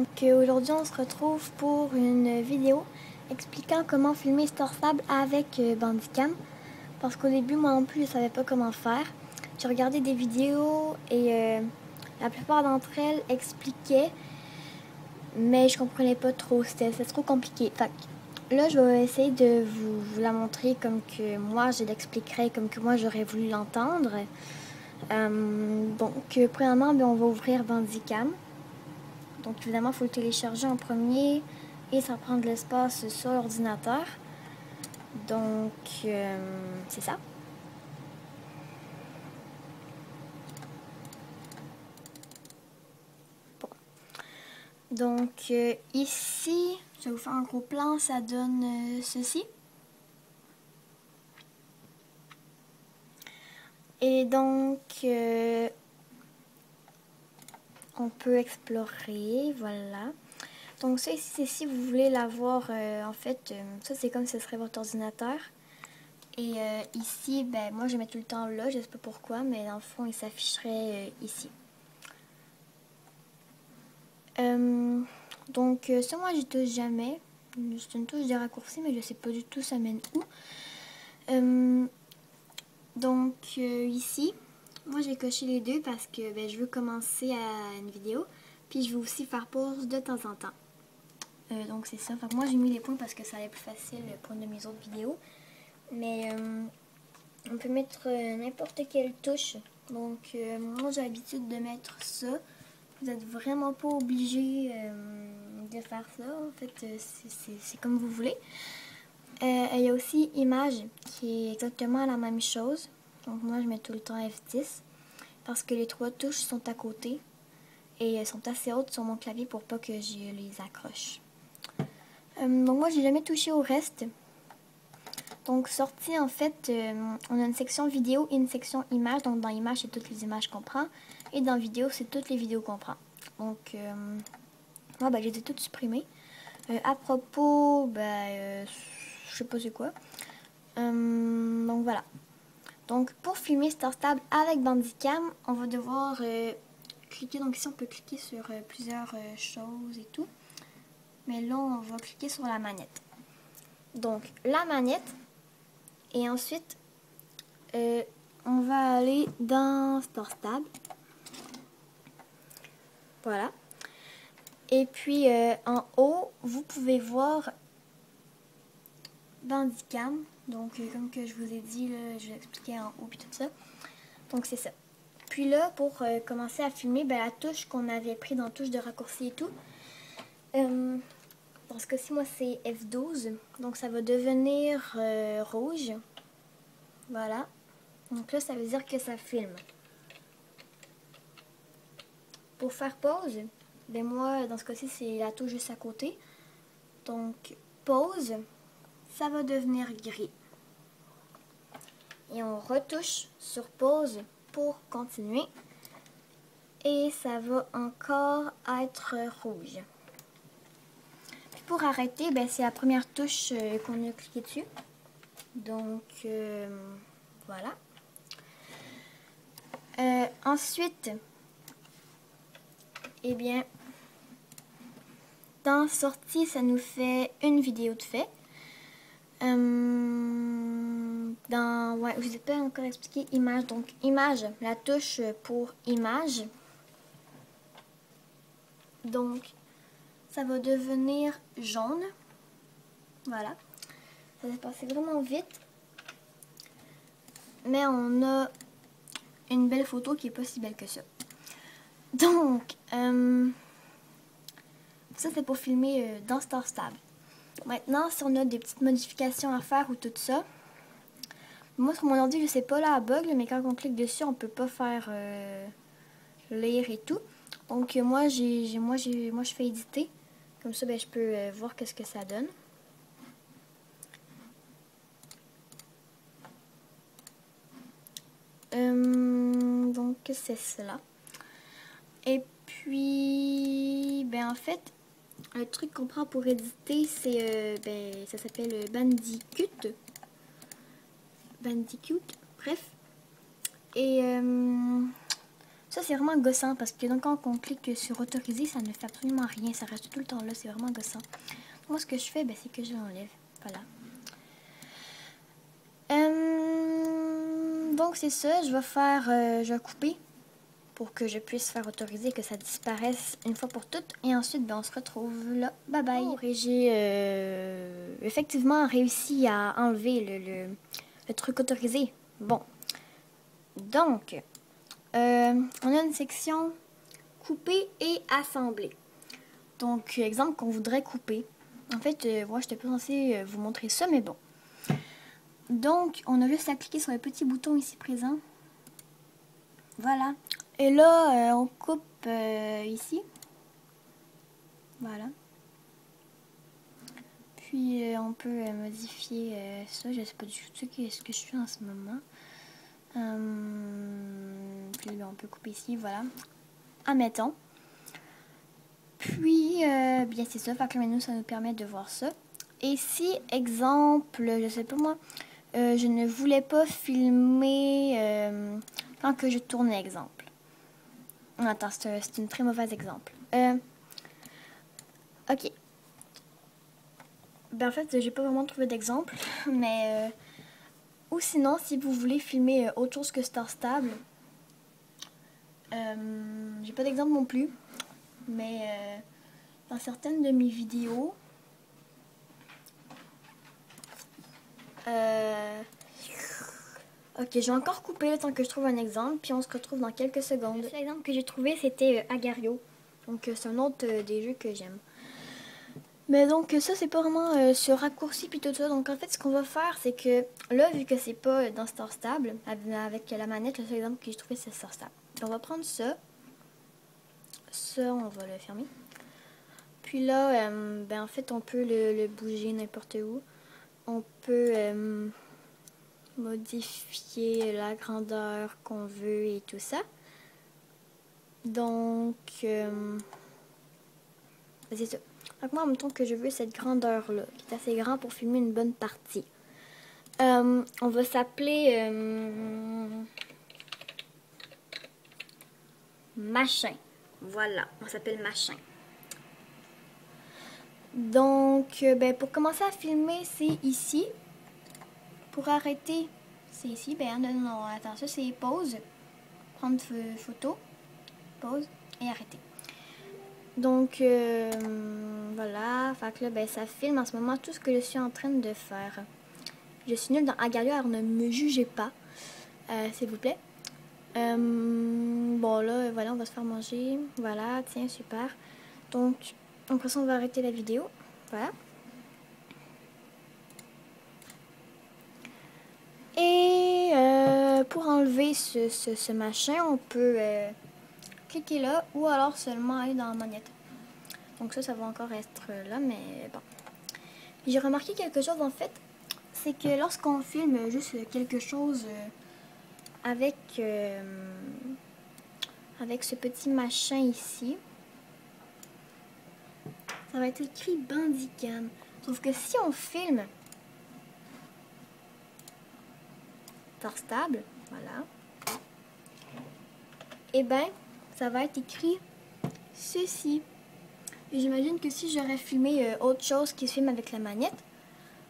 Donc aujourd'hui on se retrouve pour une vidéo expliquant comment filmer StarStable avec Bandicam, parce qu'au début moi non plus je savais pas comment faire. J'ai regardé des vidéos et la plupart d'entre elles expliquaient, mais je comprenais pas trop, c'était trop compliqué. Fait que là je vais essayer de vous la montrer comme que moi je l'expliquerai, comme que moi j'aurais voulu l'entendre. Premièrement on va ouvrir Bandicam. Donc évidemment, il faut le télécharger en premier et ça prend de l'espace sur l'ordinateur. Donc c'est ça. Bon. Donc ici, je vais vous faire un gros plan, ça donne ceci. Et donc on peut explorer, voilà. Donc ça ici, c'est si vous voulez l'avoir, en fait, ça c'est comme ce serait votre ordinateur. Et ici, ben moi je mets tout le temps là, je sais pas pourquoi, mais dans le fond il s'afficherait ici. Donc ça moi j'y touche jamais. C'est une touche de raccourci, mais je sais pas du tout ça mène où. Ici, moi j'ai coché les deux parce que ben, je veux commencer à une vidéo. Puis je veux aussi faire pause de temps en temps. Donc c'est ça. Moi j'ai mis les points parce que ça allait plus facile pour une de mes autres vidéos. Mais on peut mettre n'importe quelle touche. Donc moi j'ai l'habitude de mettre ça. Vous n'êtes vraiment pas obligé de faire ça. En fait, c'est comme vous voulez. Il y a aussi image qui est exactement la même chose. Donc moi je mets tout le temps F10 parce que les trois touches sont à côté et elles sont assez hautes sur mon clavier pour pas que je les accroche. Donc moi j'ai jamais touché au reste. Donc sortie en fait, on a une section vidéo et une section image. Donc dans image c'est toutes les images qu'on prend et dans vidéo c'est toutes les vidéos qu'on prend. Donc moi ben, je les ai toutes supprimées. À propos, ben je sais pas c'est quoi. Donc voilà. Donc pour filmer StarStable avec Bandicam, on va devoir cliquer. Donc ici on peut cliquer sur plusieurs choses et tout. Mais là on va cliquer sur la manette. Donc la manette. Et ensuite on va aller dans StarStable. Voilà. Et puis en haut, vous pouvez voir Bandicam. Donc comme que je vous ai dit, là, je vais expliquer en haut et tout ça. Donc c'est ça. Puis là, pour commencer à filmer, ben, la touche qu'on avait pris dans touche de raccourci et tout, dans ce cas-ci, moi c'est F12. Donc ça va devenir rouge. Voilà. Donc là, ça veut dire que ça filme. Pour faire pause, ben moi, dans ce cas-ci, c'est la touche juste à côté. Donc, pause, ça va devenir gris. Et on retouche sur pause pour continuer. Et ça va encore être rouge. Puis pour arrêter, ben, c'est la première touche qu'on a cliqué dessus. Donc, voilà. Ensuite, eh bien, dans sortie, ça nous fait une vidéo de fait. Ouais, je ne vous ai pas encore expliqué image. Donc, image, la touche pour image. Donc, ça va devenir jaune. Voilà. Ça s'est passé vraiment vite. Mais on a une belle photo qui est pas si belle que ça. Donc, ça c'est pour filmer dans StarStable. Maintenant, si on a des petites modifications à faire ou tout ça, moi sur mon ordi, je sais pas là, à bug, mais quand on clique dessus, on peut pas faire lire et tout. Donc moi, je fais éditer. Comme ça, ben, je peux voir qu'est-ce que ça donne. Donc c'est cela. Et puis, ben en fait, le truc qu'on prend pour éditer, c'est, ben, ça s'appelle Bandicoot. Bandicoot, bref. Et Ça, c'est vraiment gossant parce que donc, quand on clique sur autoriser, ça ne fait absolument rien. Ça reste tout le temps là. C'est vraiment gossant. Moi, ce que je fais, ben, c'est que je l'enlève. Voilà. Donc, c'est ça. Je vais couper pour que je puisse faire autoriser que ça disparaisse une fois pour toutes. Et ensuite, ben, on se retrouve là. Bye bye. Oh, et j'ai effectivement réussi à enlever le truc autorisé. Bon. Donc, on a une section couper et assembler. Donc, exemple qu'on voudrait couper. En fait, moi, je n'étais pas censée vous montrer ça, mais bon. Donc, on a juste à cliquer sur le petit bouton ici présent. Voilà. Et là, on coupe ici. Voilà. Puis, on peut modifier ça. Je ne sais pas du tout ce que je fais en ce moment. Puis, on peut couper ici, voilà. Admettons. Puis, bien c'est ça, fait que le menu, ça nous permet de voir ça. Et si, exemple, je sais pas moi, je ne voulais pas filmer quand que je tournais, exemple. Attends, c'est une très mauvaise exemple. Ok. Ben en fait, j'ai pas vraiment trouvé d'exemple, mais... ou sinon, si vous voulez filmer autre chose que Star Stable, j'ai pas d'exemple non plus, mais dans certaines de mes vidéos, ok, j'ai encore coupé le temps que je trouve un exemple, puis on se retrouve dans quelques secondes. L'exemple que j'ai trouvé, c'était Agario. Donc, c'est un autre des jeux que j'aime. Mais donc, ça, c'est pas vraiment ce raccourci puis tout ça. Donc, en fait, ce qu'on va faire, c'est que là, vu que c'est pas dans Star Stable, avec la manette, le seul exemple que j'ai trouvé, c'est Star Stable. On va prendre ça. Ça, on va le fermer. Puis là, ben, en fait, on peut le bouger n'importe où. On peut modifier la grandeur qu'on veut et tout ça. Donc, c'est ça. Donc moi, en même temps que je veux cette grandeur-là, qui est assez grand pour filmer une bonne partie. On va s'appeler Machin. Voilà, on s'appelle Machin. Donc, ben, pour commencer à filmer, c'est ici. Pour arrêter, c'est ici. Ben non, attends, ça c'est pause. Prendre photo, pause et arrêter. Donc, voilà, fait que là, ben, ça filme en ce moment tout ce que je suis en train de faire. Je suis nulle dans Agario, alors ne me jugez pas, s'il vous plaît. Bon, là, voilà, on va se faire manger. Voilà, tiens, super. Donc, après ça, on va arrêter la vidéo. Voilà. Et pour enlever ce machin, on peut cliquer là ou alors seulement aller dans la manette. Donc ça va encore être là, mais bon. J'ai remarqué quelque chose en fait, c'est que lorsqu'on filme juste quelque chose avec ce petit machin ici, ça va être écrit Bandicam. Sauf que si on filme par stable, voilà, et ben ça va être écrit ceci. J'imagine que si j'aurais filmé autre chose qui se filme avec la manette,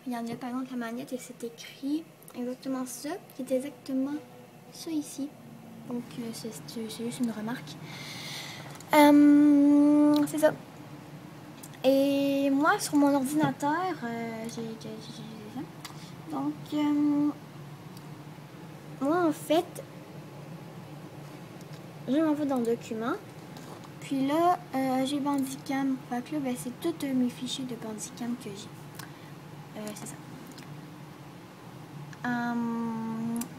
regardez par exemple la manette et c'est écrit exactement ça, qui est exactement ça ici. Donc c'est juste une remarque. C'est ça. Et moi sur mon ordinateur, j'ai ça. Donc moi en fait, je m'envoie dans le document. Puis là, j'ai Bandicam. Fait que là, ben, c'est tous mes fichiers de Bandicam que j'ai. C'est ça.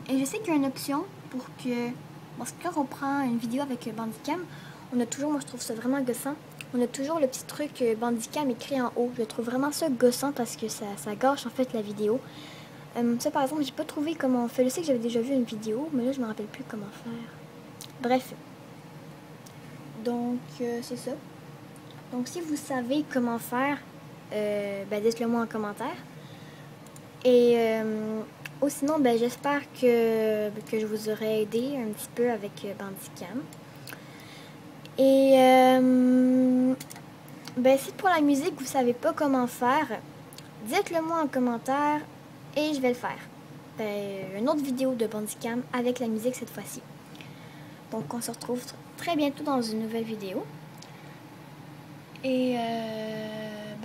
Et je sais qu'il y a une option pour que... Parce que quand on prend une vidéo avec Bandicam, on a toujours, moi je trouve ça vraiment gossant, on a toujours le petit truc Bandicam écrit en haut. Je trouve vraiment ça gossant parce que ça gâche en fait la vidéo. Ça par exemple, j'ai pas trouvé comment on fait. Je sais que j'avais déjà vu une vidéo, mais là je me rappelle plus comment faire. Bref. Donc, c'est ça. Donc, si vous savez comment faire, ben, dites-le moi en commentaire. Et sinon, ben, j'espère que je vous aurai aidé un petit peu avec Bandicam. Et si pour la musique vous savez pas comment faire, dites-le moi en commentaire et je vais le faire. Une autre vidéo de Bandicam avec la musique cette fois-ci. Donc on se retrouve très bientôt dans une nouvelle vidéo. Et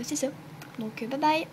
c'est ça. Donc bye bye!